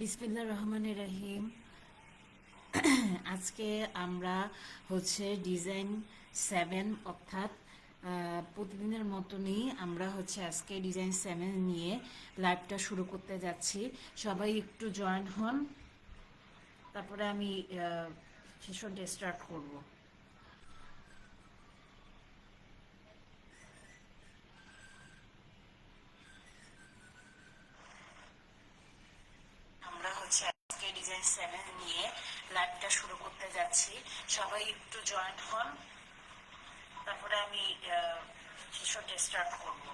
বিসমিল্লাহির রহমানির রহিম। আজকে আমরা ডিজাইন 7 অর্থাৎ প্রতিদিনের মতনই আমরা আজকে ডিজাইন 7 নিয়ে লাইভটা শুরু করতে যাচ্ছি। সবাই একটু জয়েন হন, তারপরে আমি সেশনটা স্টার্ট করব। আমরা আজকে ডিজাইন 7 নিয়ে লাইভটা শুরু করতে যাচ্ছি। সবাই একটু জয়েন হন, তারপরে আমি সেশনটা স্টার্ট করব।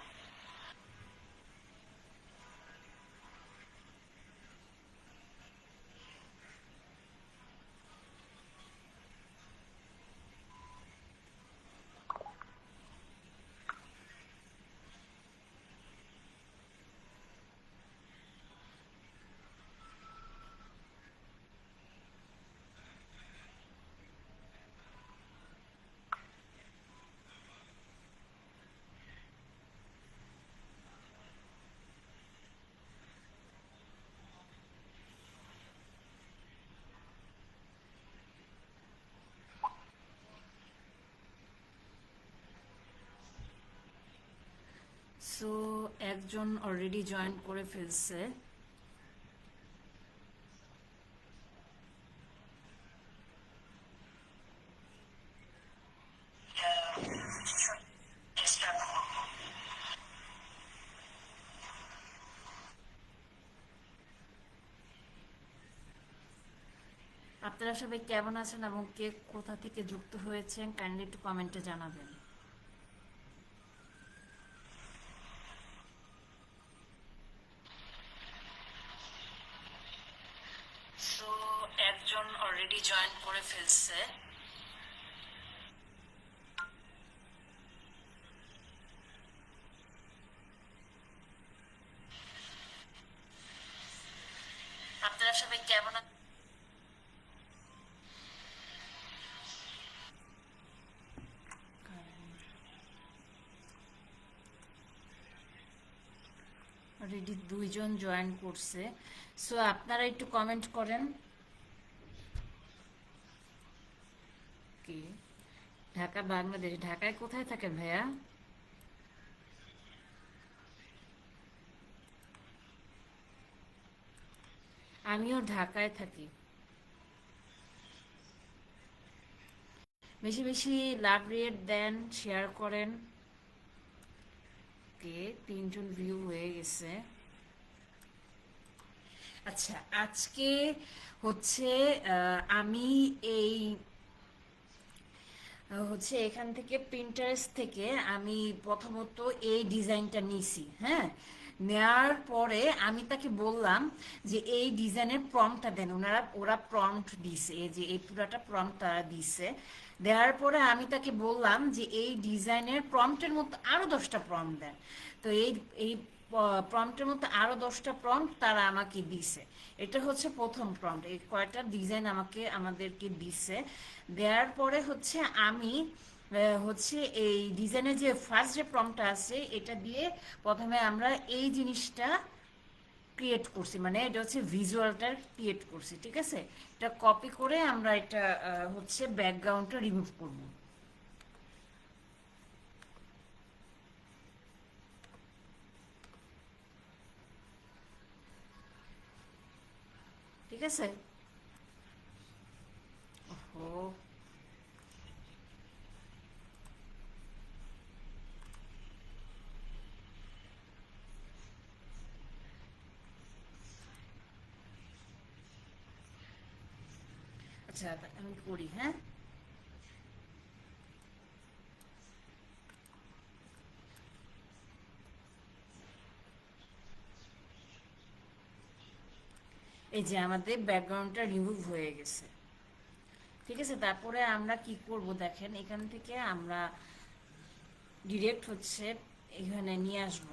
সো একজন অলরেডি জয়েন করে ফেলছে। আপনারা সবাই কেমন আছেন এবং কে কোথা থেকে যুক্ত হয়েছেন কাইন্ডলি একটু কমেন্টে জানাবেন। সো একজন অলরেডি জয়েন করে ফেলছে। আপনারা সবাই কেমন আছেন? অলরেডি দুইজন জয়েন করছে। সো আপনারা একটু কমেন্ট করেন। কি ঢাকা বাংলাদেশ, ঢাকায় কোথায় থাকেন ভাইয়া? আমিও ঢাকায় থাকি। বেশি বেশি লাভ রেট দেন, শেয়ার করেন। কে 3জন ভিউ হয়ে গেছে। আচ্ছা, আজকে হচ্ছে আমি এই এখান থেকে প্রিন্টারেস্ট থেকে আমি প্রথমত এই ডিজাইনটা নিছি। হ্যাঁ, নেয়ার পরে আমি তাকে বললাম যে এই ডিজাইনের প্রম্পটটা দেন। ওরা প্রম্পট দিছে, এই যে এই পুরাটা প্রম্পট তারা দিছে। দেওয়ার পরে আমি তাকে বললাম যে এই ডিজাইনের প্রম্পটের মতো আরো 10টা প্রম্পট দেন। তো এই এই প্রম্পটের মতো আরো 10টা প্রম্পট তারা আমাকে দিছে। এটা প্রথম প্রম্পট। এই কয়টা ডিজাইন আমাদেরকে দিছে। দেওয়ার পরে আমি এই ডিজাইনের যে ফার্স্ট যে প্রম্পটটা আছে এটা দিয়ে প্রথমে আমরা এই জিনিসটা ক্রিয়েট করছি, মানে এটা ভিজুয়ালটা ক্রিয়েট করছি। ঠিক আছে, এটা কপি করে আমরা এটা ব্যাকগ্রাউন্ডটা রিমুভ করব। ঠিক আছে। ও, আচ্ছা, আমি করি। হ্যাঁ, এই যে আমাদের ব্যাকগ্রাউন্ডটা রিমুভ হয়ে গেছে। ঠিক আছে, তারপরে আমরা কি করব দেখেন, এখান থেকে আমরা ডিরেক্ট এখানে নিয়ে আসব।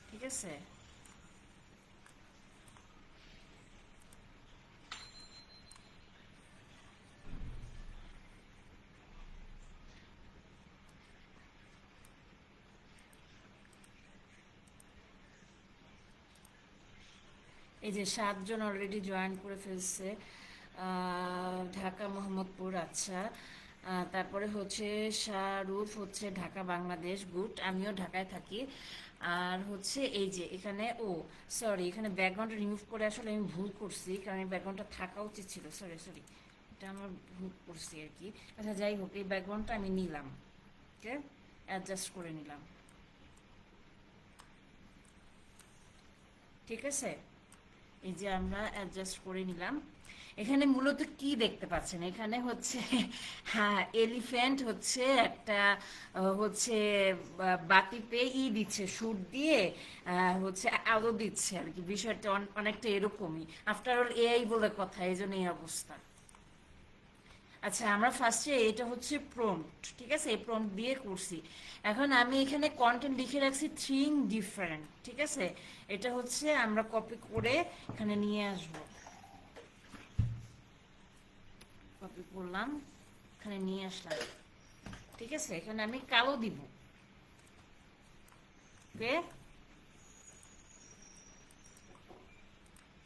ঠিক আছে, এই যে 7 জন অলরেডি জয়েন করে ফেলছে। ঢাকা মোহাম্মদপুর, আচ্ছা। তারপরে হচ্ছে শাহরুফ হচ্ছে ঢাকা বাংলাদেশ, গুড, আমিও ঢাকায় থাকি। আর হচ্ছে এই যে এখানে, ও সরি, এখানে ব্যাকগ্রাউন্ডটা রিমুভ করে আসলে আমি ভুল করছি, কারণ এই ব্যাকগ্রাউন্ডটা থাকা উচিত ছিল, সরি সরি, এটা আমার ভুল করছি আর কি। আচ্ছা যাই হোক, এই ব্যাকগ্রাউন্ডটা আমি নিলাম, ওকে, অ্যাডজাস্ট করে নিলাম, ঠিক আছে। এই যে আমরা অ্যাডজাস্ট করে নিলাম। এখানে মূলত কি দেখতে পাচ্ছেন, এখানে হচ্ছে হ্যাঁ এলিফ্যান্ট হচ্ছে একটা হচ্ছে বাতিতে দিচ্ছে, সুর দিয়ে হচ্ছে আলো দিচ্ছে আর কি, বিষয়টা অনেকটা এরকমই। আফটার অল এআই বলে কথা, এই জন্য এই অবস্থা। আচ্ছা, আমরা ফার্স্টে এটা হচ্ছে প্রম্পট, ঠিক আছে, এই প্রম্পট দিয়ে করছি। এখন আমি এখানে কন্টেন্ট লিখে রাখছি থিং ডিফারেন্ট, ঠিক আছে। এটা হচ্ছে আমরা কপি করে এখানে নিয়ে আসব, কপি করলাম, এখানে নিয়ে আসলাম, ঠিক আছে। এখানে আমি কালো দিব, ওকে,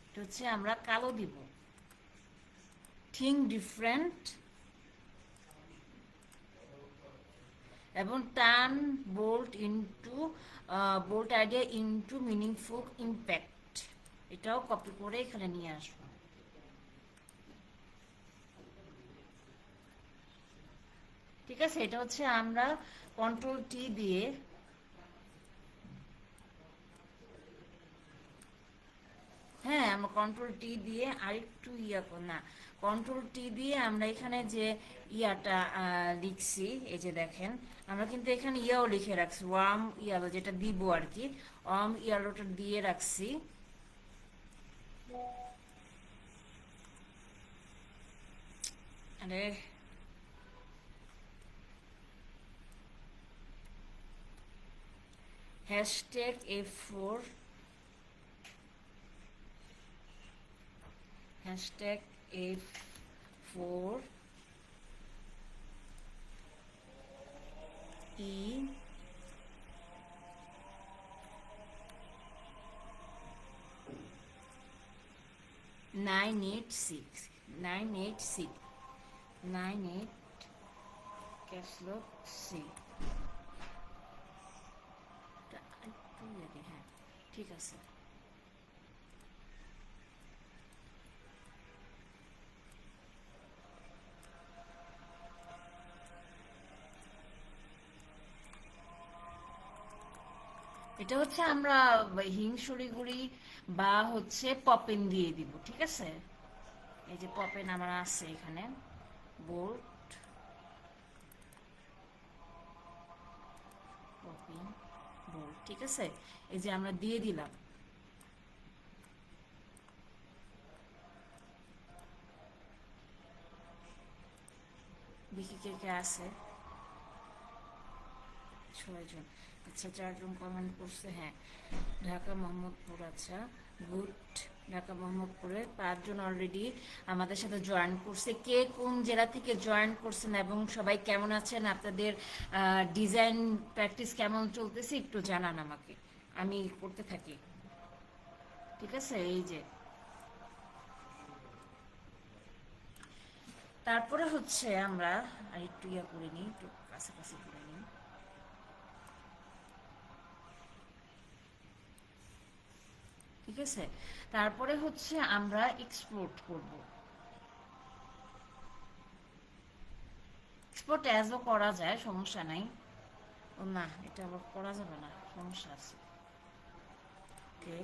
এটা হচ্ছে আমরা কালো দিব, থিং ডিফারেন্ট, এবং turn bold into bold idea into meaningful impact, এটাও কপি করে এখানে নিয়ে আসবো, ঠিক আছে। এটা হচ্ছে আমরা কন্ট্রোল টি দিয়ে, হ্যাঁ আমরা কন্ট্রোল টি দিয়ে আরেকটু না, কন্ট্রোল টি দিয়ে আমরা এখানে যে ইয়াটা লিখছি, এই যে দেখেন, আমরা কিন্তু এখানে ইয়াও লিখে রাখছি, ওয়ার্ম ইয়ালো যেটা দিব আর কি, ওয়ার্ম ইয়ালোটা দিয়ে রাখছি। আরে hashtag F4, hashtag F4 E 986 986 98 caps lock C, হ্যাঁ ঠিক আছে। এটা হচ্ছে আমরা হিংসুড়িগুড়ি বা হচ্ছে পপেন দিয়ে দিব, ঠিক আছে। এই যে পপেন আমার আছে এখানে, বোল্ট পপেন বোল্ট, ঠিক আছে। এই যে আমরা দিয়ে দিলাম, দেখি কে কে আছে, 6 জন, আচ্ছা 4 জন কমেন্ট করছে, হ্যাঁ ঢাকা মোহাম্মদপুর, আচ্ছা গুড। ঢাকা মোহাম্মদপুরে 5 জন অলরেডি আমাদের সাথে জয়েন করছে। কে কোন জেলা থেকে জয়েন করছেন এবং সবাই কেমন আছেন, আপনাদের ডিজাইন প্র্যাকটিস কেমন চলতেছে একটু জানান আমাকে, আমি করতে থাকি, ঠিক আছে। এই যে তারপরে হচ্ছে আমরা আর একটু ইয়া করে নিই, একটু কাছাকাছি করে নিই, ঠিক আছে। তারপরে হচ্ছে আমরা এক্সপোর্ট করব, এক্সপোর্ট অ্যাজও করা যায়, সমস্যা নাই। ও না, এটা আবার করা যাবে না, সমস্যা আছে, ওকে।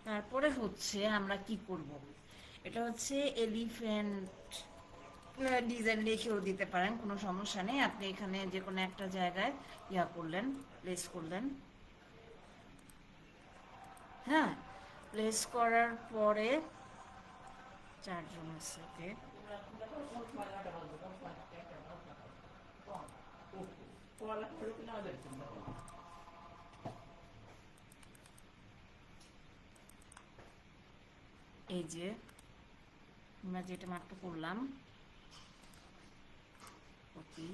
তারপরে হচ্ছে আমরা কি করব, এটা হচ্ছে এলিফ্যান্ট ডিজাইন লিখেও দিতে পারেন, কোনো সমস্যা নেই। আপনি এখানে যে কোনো একটা জায়গায় ইয়া করলেন, প্লেস করলেন, হ্যাঁ প্লেস করার পরে 4 জন আছে, ওকে। এই যে আমরা যেটা মাত্র করলাম, কপি,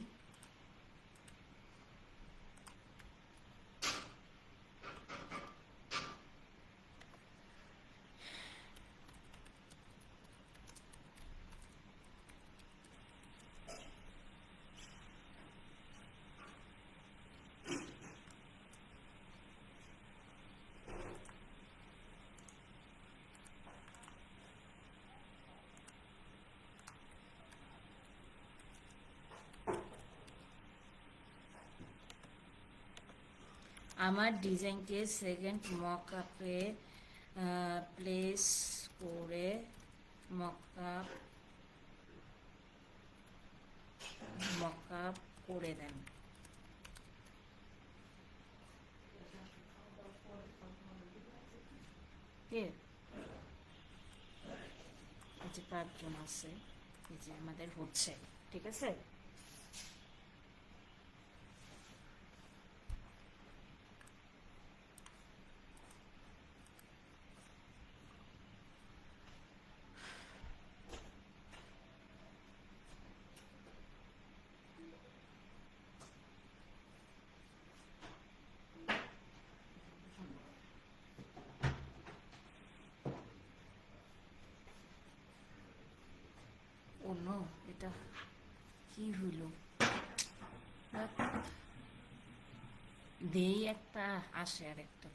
আমার ডিজাইনকে সেকেন্ড মক আপে প্লেস করে মক আপ করে দেন। কে এই যে 5 জন আছে, এই যে আমাদের হচ্ছে, ঠিক আছে। ও নো, এটা কি হইল? দেই একটা, আসে আর একটা।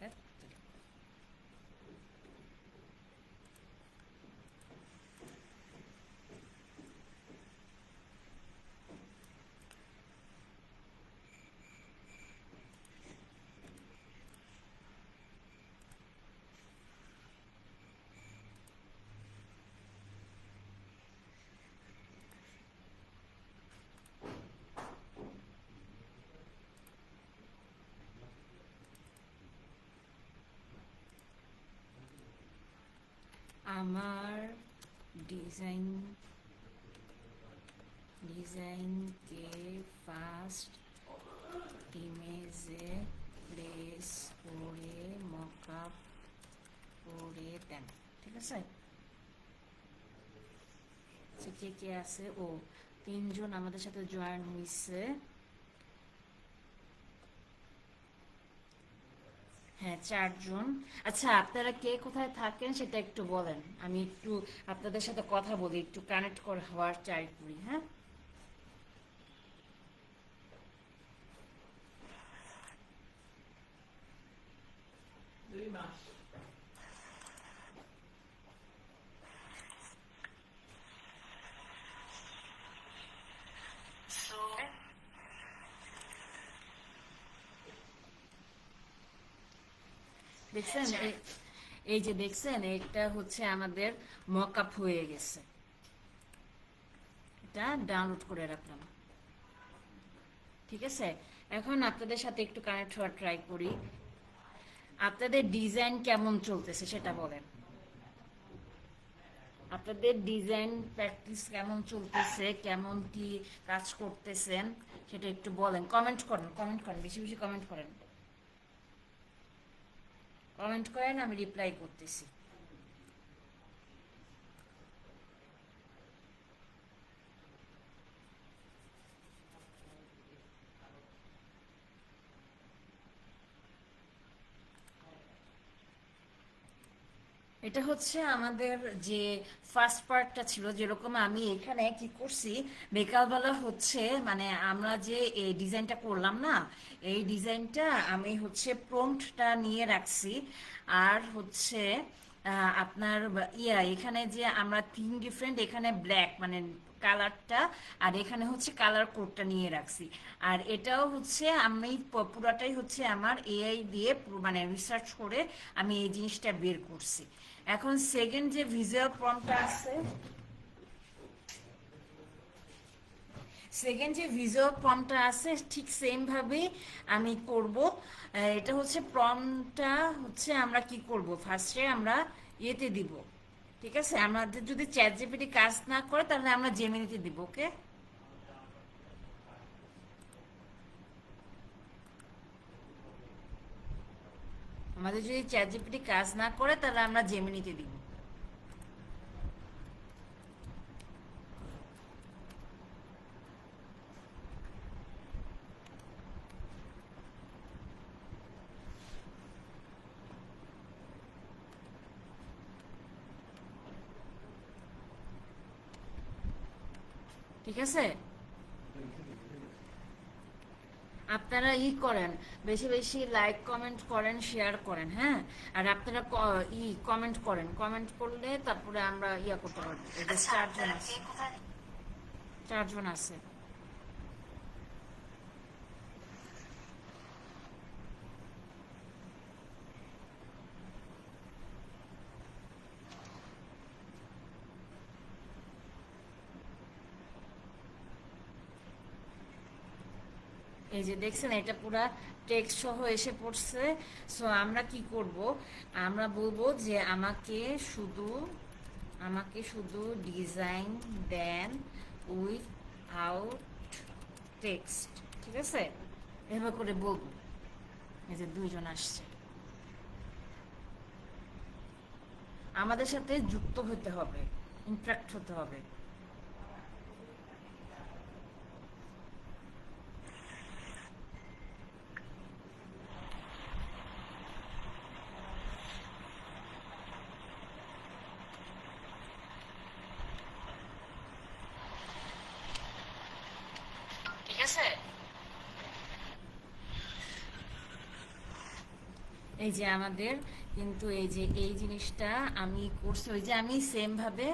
আমার ডিজাইনকে ফার্স্ট ইমেজে প্লেস করে মকআপ করে দেন, ঠিক আছে। কে কে আছে? ও 3 জন আমাদের সাথে জয়েন হয়েছে। হ্যাঁ 4 জন। আচ্ছা, আপনারা কে কোথায় থাকেন সেটা একটু বলেন, আমি একটু আপনাদের সাথে কথা বলি, একটু কানেক্ট হওয়ার ট্রাই করি। হ্যাঁ, দেখছেন এই যে দেখছেন, এটা হচ্ছে আমাদের মকআপ হয়ে গেছে। এটা ডাউনলোড করে রাখলাম, ঠিক আছে। এখন আপনাদের সাথে একটু কানেক্ট হওয়ার ট্রাই করি। আপনাদের ডিজাইন কেমন চলতেছে সেটা বলেন। আপনাদের ডিজাইন প্র্যাকটিস কেমন চলতেছে, কেমন কি কাজ করতেছেন সেটা একটু বলেন। কমেন্ট করেন, বেশি বেশি কমেন্ট করেন, আমি রিপ্লাই করতেছি। এটা হচ্ছে আমাদের যে ফার্স্ট পার্টটা ছিল, যেরকম আমি এখানে কি করছি, বিকালবেলা হচ্ছে মানে আমরা যে এই ডিজাইনটা করলাম না, এই ডিজাইনটা আমি হচ্ছে প্রম্পটটা নিয়ে রাখছি। আর হচ্ছে আপনার এখানে যে আমরা 3 ডিফারেন্ট, এখানে ব্ল্যাক মানে কালারটা, আর এখানে হচ্ছে কালার কোডটা নিয়ে রাখছি। আর এটাও হচ্ছে আমি পুরাটাই হচ্ছে আমার এআই দিয়ে মানে রিসার্চ করে আমি এই জিনিসটা বের করছি। এখন সেকেন্ড যে ভিজুয়াল প্রম্পটটা আছে, ঠিক সেম ভাবেই আমি করব। এটা হচ্ছে প্রম্পটটা হচ্ছে আমরা কি করব, ফার্স্টে আমরা ইয়েতে দিব, ঠিক আছে। আমাদের যদি চ্যাট জিপিটি কাজ না করে তাহলে আমরা জেমিনিতে দিব। ওকে, আমাদের যদি চ্যাট জিপিটি কাজ না করে তাহলে আমরা জেমিনিতে দিব। ঠিক আছে, আপনারা করেন, বেশি বেশি লাইক কমেন্ট করেন, শেয়ার করেন। হ্যাঁ, আর আপনারা কমেন্ট করলে তারপরে আমরা করতে পারবো। এটা 4 জন আছে, 4 জন আছে। এই যে দেখছেন এটা পুরা টেক্সট সহ এসে পড়ছে। সো আমরা কি করব, আমরা বলবো যে আমাকে শুধু ডিজাইন দেন উইথআউট টেক্সট, ঠিক আছে? এভাবে করে বলবো। এই যে দুইজন আসছে, আমাদের সাথে যুক্ত হতে হবে, ইন্টারাক্ট হতে হবে। ঠিক আছে? এই যে আমাদের কিন্তু এই যে এই জিনিসটা আমি করছি, ওই যে আমি সেম ভাবে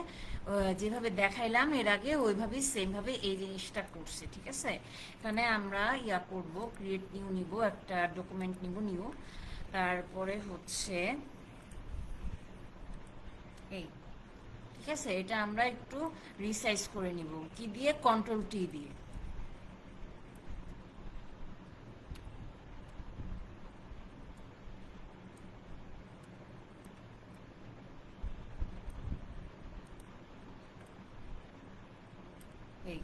যেভাবে দেখাইলাম এর আগে ওইভাবেই সেম ভাবে এই জিনিসটা করছি, ঠিক আছে? এখানে আমরা ইয়া করব, ক্রিয়েট নিউ নিব, একটা ডকুমেন্ট নিউ, তারপরে হচ্ছে এই, ঠিক আছে? এটা আমরা একটু রিসাইজ করে নিব কি দিয়ে, কন্ট্রোল টি দিয়ে। এই,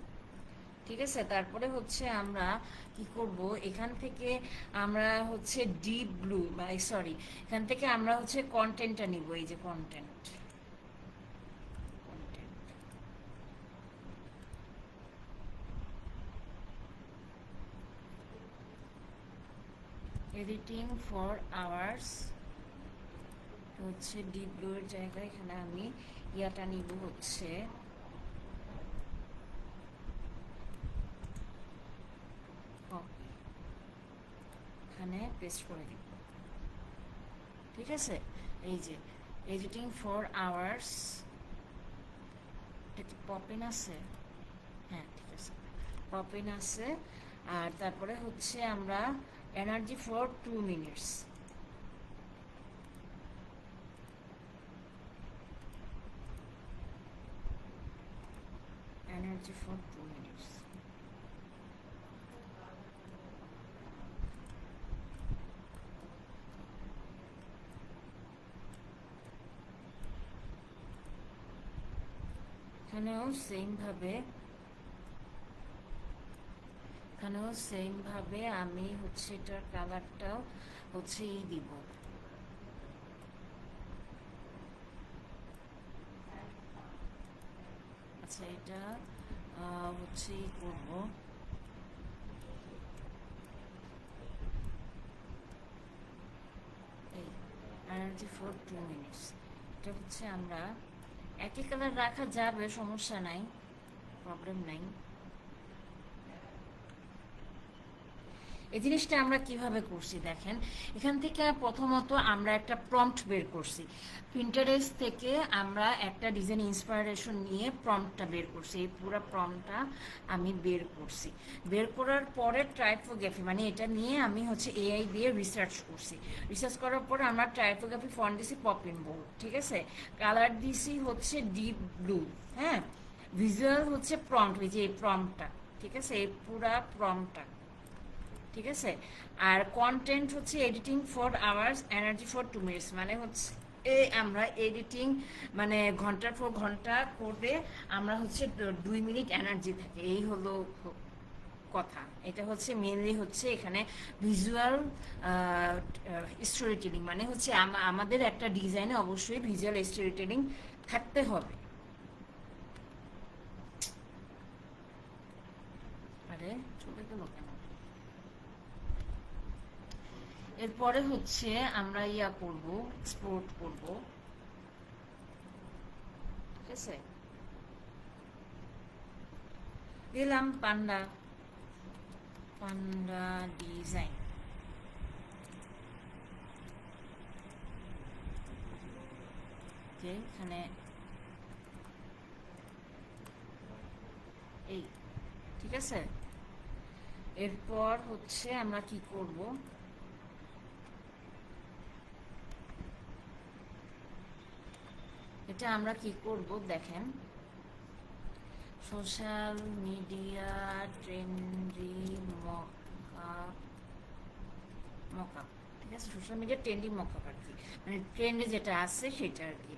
ঠিক আছে? তারপরে হচ্ছে আমরা কি করব, এখান থেকে আমরা হচ্ছে ডিপ ব্লু, সরি, এখান থেকে আমরা হচ্ছে কন্টেন্টটা নিব, এই যে কন্টেন্ট, এডিটিং ফর আওয়ার্স হচ্ছে ডিপ ব্লু এর জায়গায় এখানে আমি ইয়াটা নিব হচ্ছে কপি, এখানে পেস্ট করে দিব, ঠিক আছে? এই যে এডিটিং ফর আওয়ার্স, এটা কি পপিন আছে? হ্যাঁ, ঠিক আছে, পপিন আছে। আর তারপরে হচ্ছে আমরা energy for 2 minutes, energy for 2 minutes. এখানেও সেম ভাবে আমি হচ্ছে এটার কালারটাও হচ্ছে দিব। আচ্ছা, এটা হচ্ছে করব, এই এনার্জি ফর 2 মিনিটস, এটা হচ্ছে আমরা একই কালার রাখা যাবে, সমস্যা নাই, প্রবলেম নাই। এই জিনিসটা আমরা কিভাবে করছি দেখেন, এখান থেকে প্রথমত আমরা একটা প্রম্পট বের করছি, পিন্টারেস্ট থেকে আমরা একটা ডিজাইন ইন্সপায়ারেশন নিয়ে প্রম্পটটা বের করছি, এই পুরো প্রম্পটটা আমি বের করছি। বের করার পরে টাইপোগ্রাফি, মানে এটা নিয়ে আমি হচ্ছে এআই দিয়ে রিসার্চ করছি, রিসার্চ করার পরে আমরা টাইপোগ্রাফি ফন্ট দিছি পপিন বোল্ড, ঠিক আছে? কালার দিছি হচ্ছে ডিপ ব্লু, হ্যাঁ? ভিজুয়াল হচ্ছে প্রম্পট, এই যে এই প্রম্পটটা, ঠিক আছে? এই পুরা প্রম্পটটা, ঠিক আছে? আর কন্টেন্ট হচ্ছে editing for hours, energy for 2 minutes, মানে হচ্ছে আমরা এডিটিং মানে ঘন্টার পর ঘন্টা করে আমরা হচ্ছে 2 মিনিট এনার্জি থাকে, এই হলো কথা। এটা হচ্ছে মেনলি হচ্ছে এখানে ভিজুয়াল স্টোরি টেলিং, মানে হচ্ছে আমাদের একটা ডিজাইনে অবশ্যই ভিজুয়াল স্টোরি টেলিং থাকতে হবে। আরে চলে গেল কেন? এরপরে হচ্ছে আমরা ইয়া করব, এক্সপোর্ট করব, ঠিক আছে? দিলাম পান্ডা, পান্ডা ডিজাইন, এখানে এই, ঠিক আছে? এরপর হচ্ছে আমরা কি করব, এটা আমরা কি করব দেখেন, সোশ্যাল মিডিয়া ট্রেন্ডি মকা মকআপ, ঠিক আছে, সোশ্যাল মিডিয়া ট্রেন্ডিং মকআপ আর কি, মানে ট্রেন্ডে যেটা আছে সেটা আর কি।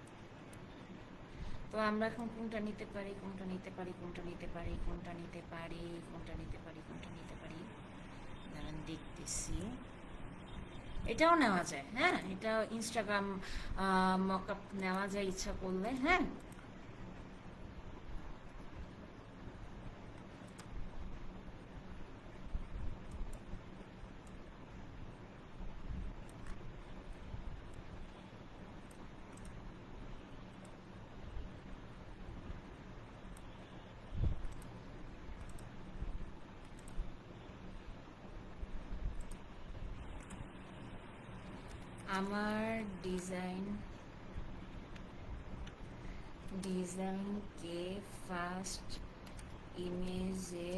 তো আমরা এখন কোনটা নিতে পারি, কোনটা নিতে পারি, কোনটা নিতে পারি, কোনটা নিতে পারি, কোনটা নিতে পারি, কোনটা নিতে পারি, দাঁড়ান দেখতেছি। এটাও নেওয়া যায়, হ্যাঁ, এটা ইনস্টাগ্রাম মকআপ নেওয়া যায় ইচ্ছা করলে, হ্যাঁ। আমার ডিজাইনকে ফার্স্ট ইমেজে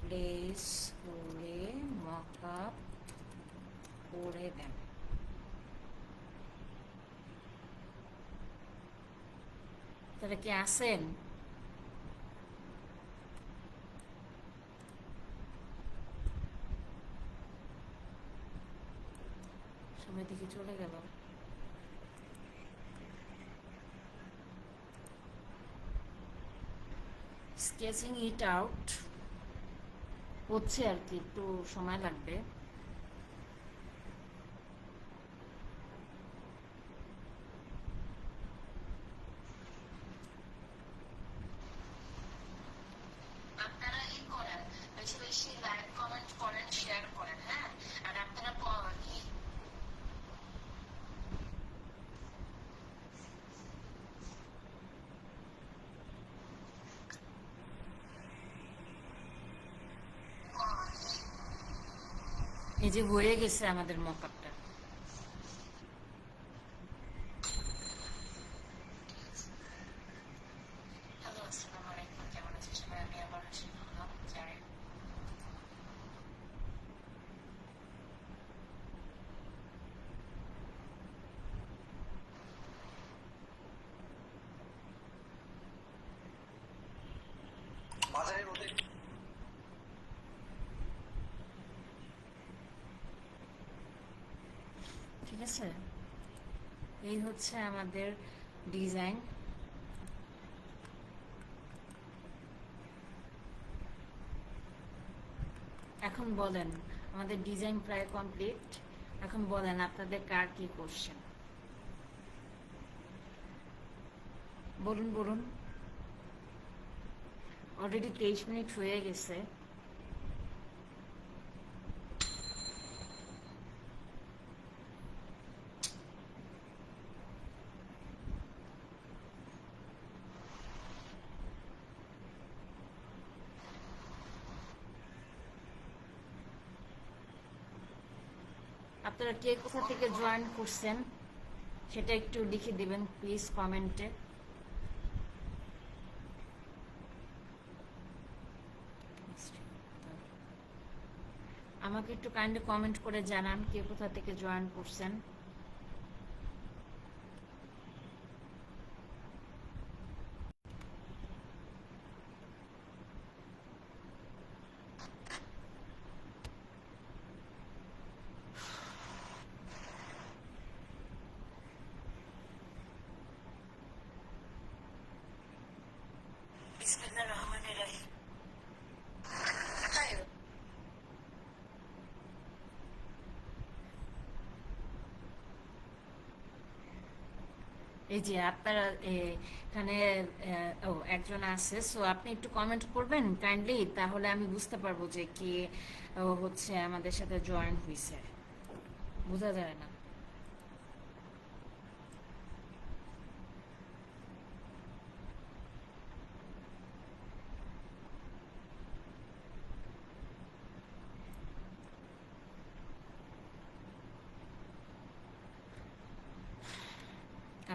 প্লেস করে মকআপ করে দেন। তাহলে কি আসেন? সময় থেকে চলে গেল। স্কেচিং ইট আউট হচ্ছে আর কি, একটু সময় লাগবে। আপনারা ই করেন, বেশি বেশি লাইক কমেন্ট করেন, শেয়ার করেন, হ্যাঁ। আর আপনারা এই যে হয়ে গেছে আমাদের মকআপটা। হ্যালো, আসসালামু আলাইকুম, কেমন আছেন সবাই? আমি আবার হাসি বললাম, জানেন। বাজারের মধ্যে, ঠিক আছে, এই হচ্ছে আমাদের ডিজাইন। এখন বলেন, আমাদের ডিজাইন প্রায় কমপ্লিট। এখন বলেন আপনাদের কার কি কোশ্চেন, বলুন বলুন। অলরেডি 23 মিনিট হয়ে গেছে। আপনারা কে কোথা থেকে জয়েন করছেন সেটা একটু লিখে দিবেন প্লিজ কমেন্টে। আমাকে একটু কাইন্ডলি কমেন্ট করে জানান কে কোথা থেকে জয়েন করছেন। বিসমিল্লাহির রহমানির রহিম। এই যে আপনারা এখানে ও একজন আছে, সো আপনি একটু কমেন্ট করবেন কাইন্ডলি, তাহলে আমি বুঝতে পারবো যে কে হচ্ছে আমাদের সাথে জয়েন হয়েছে, বোঝা যায় না।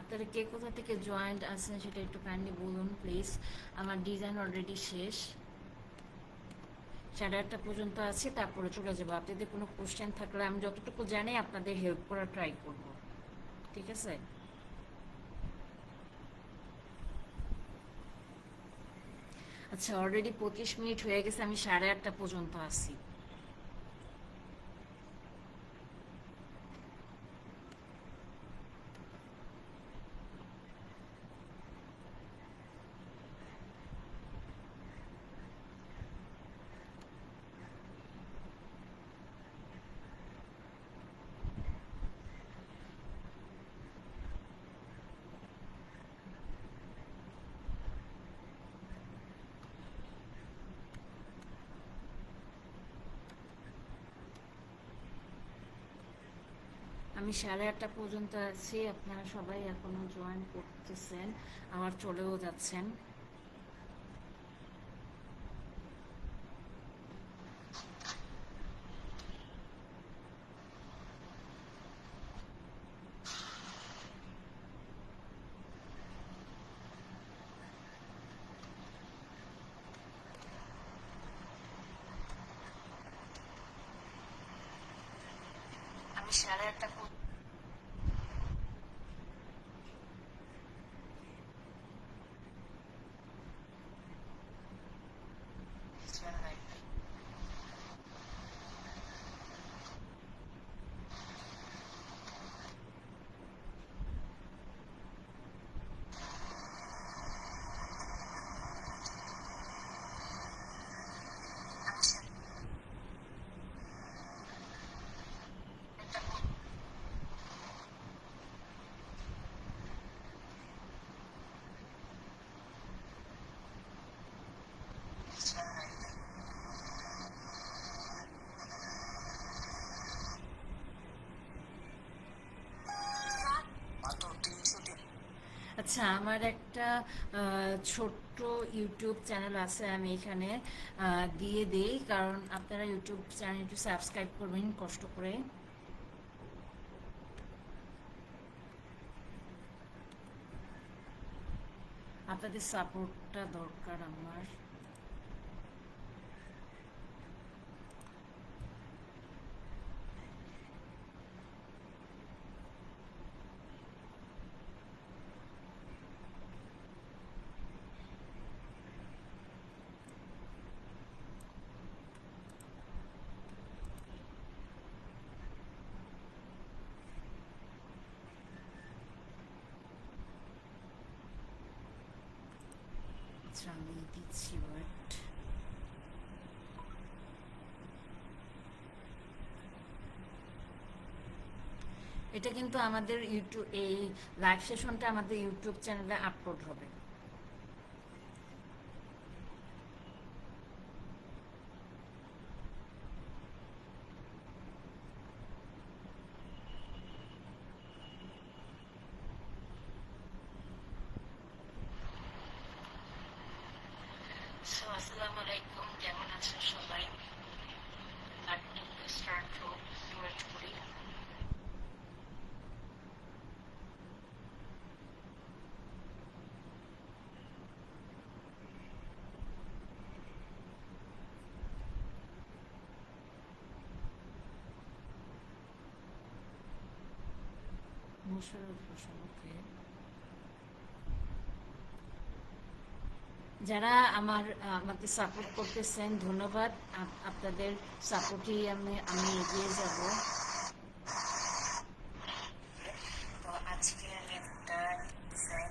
আপনারা কে কোথা থেকে জয়েন্ট আছেন সেটা একটু কাইন্ডলি বলুন প্লিজ। আমার ডিজাইন অলরেডি শেষ, 8:30 পর্যন্ত আছে, তারপরে চলে যাবো। আপনাদের কোনো কোশ্চেন থাকলে আমি যতটুকু জানি আপনাদের হেল্প করার ট্রাই করব, ঠিক আছে। আচ্ছা, অলরেডি 25 মিনিট হয়ে গেছে, আমি 8:30 পর্যন্ত আছি। আমি 8:30 পর্যন্ত আছি, আপনারা সবাই এখনো জয়েন করতেছেন, আবার চলেও যাচ্ছেন। আমি 8:30 আচ্ছা, আমার একটা ছোট্ট ইউটিউব চ্যানেল আছে, আমি এখানে দিয়ে দিই, কারণ আপনারা ইউটিউব চ্যানেল একটু সাবস্ক্রাইব করবেন কষ্ট করে। আপনাদের সাপোর্টটা দরকার আমার। আচ্ছা, আমি দিচ্ছি, ওয়েট। এটা কিন্তু আমাদের ইউটিউব, এই লাইভ সেশনটা আমাদের ইউটিউব চ্যানেলে আপলোড হবে। আসসালামু আলাইকুম, কেমন আছেন সবাই? স্টার্ট ওয়েট করি। মোশাররফ হোসেন, ওকে। যারা আমাকে সাপোর্ট করতেছেন, ধন্যবাদ। আপনাদের সাপোর্টেই আমি এগিয়ে যাব। তো আজকে আমি একটা ডিজাইন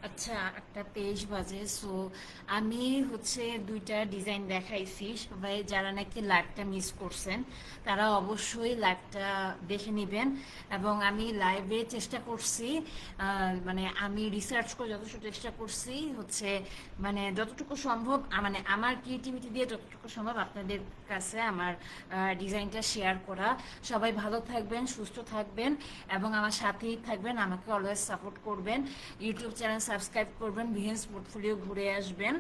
আচ্ছা, 8:23 বাজে। সো আমি হচ্ছে 2টা ডিজাইন দেখাইছি। সবাই যারা নাকি লাইভটা মিস করছেন, তারা অবশ্যই লাইভটা দেখে নেবেন। এবং আমি লাইভে চেষ্টা করছি, মানে আমি রিসার্চ করে যথেষ্ট চেষ্টা করছি হচ্ছে, মানে যতটুকু সম্ভব, মানে আমার ক্রিয়েটিভিটি দিয়ে যতটুকু সম্ভব আপনাদের কাছে আমার ডিজাইনটা শেয়ার করা। সবাই ভালো থাকবেন, সুস্থ থাকবেন, এবং আমার সাথেই থাকবেন, আমাকে অলওয়েজ সাপোর্ট করবেন। ইউটিউব চ্যানেল সাবস্ক্রাইব করবেন, বিহেন্স পোর্টফোলিও ঘুরে আসবেন।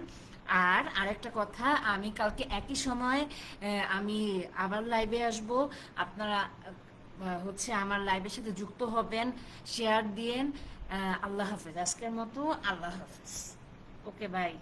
আর আরেকটা কথা, আমি কালকে একই সময় আমি আবার লাইভে আসব। আপনারা হচ্ছে আমার লাইভের সাথে যুক্ত হবেন, শেয়ার দিয়েন। আল্লাহ হাফেজ, আজকের মতো আল্লাহ হাফেজ। ওকে, বাই।